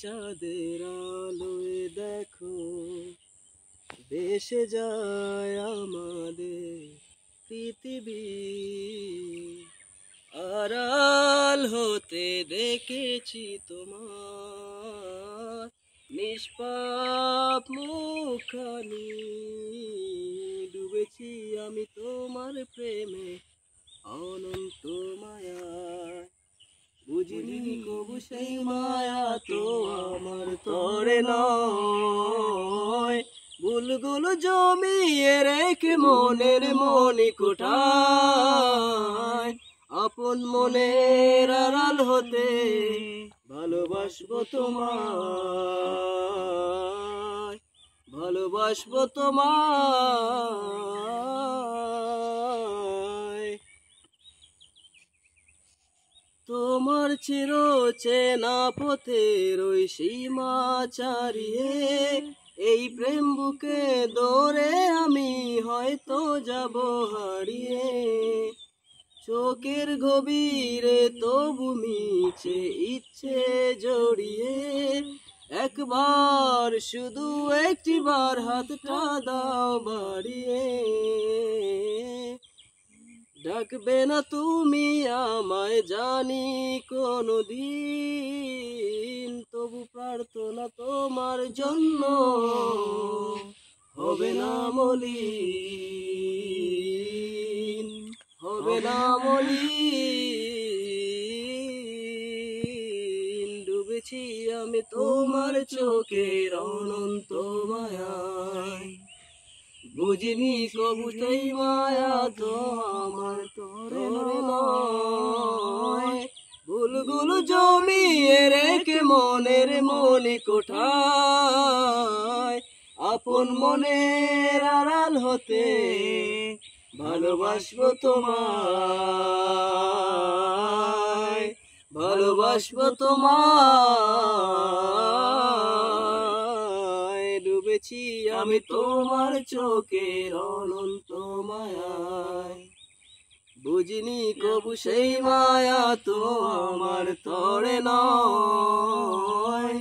চাঁদের আলোয় দেখো ভেসে যায় আমাদের পৃথিবী। আড়াল হতে দেখেছি তোমার নিষ্পাপ মুখখানি, ডুবেছি আমি তোমার প্রেমে অনন্ত মায়ায়। বুঝিনি কবু সেই মায়া তো আমার তরে নয়, ভুলগুলো জমিয়ে রেখে মনের মনি কোঠায়। আপন মনের আড়াল হতে ভালোবাসবো তোমায়, ভালোবাসবো তোমায়। তোমার চির চেনা পথের ওই সীমা ছাড়িয়ে এই প্রেম বুকে দৌড়ে আমি হয়তো যাব হারিয়ে। চোখের গভীরে তবু মিছে ইচ্ছে জড়িয়ে একবার শুধু একটিবার হাতটা দাও বাড়িয়ে। ডাকবে না তুমি আমায় জানি কোনো দিন, তবু প্রার্থনা তোমার জন্য হবে না মলিন, হবে না মলিন। ডুবেছি আমি তোমার চোখের অনন্ত মায়ায়, বুঝিনি কবু সেই মায়া তো আমার তরে নয়। ভুলগুলো জমিয়ে রেখে মনের মনি কোঠায়। আপন মনের আড়াল হতে ভালোবাসবো তোমায়, ভালোবাসবো তোমায়। ডুবেছি আমি তোমার চোখের অনন্ত মায়ায়, বুঝিনি কবু সেই মায়া তো আমার তরে নয়।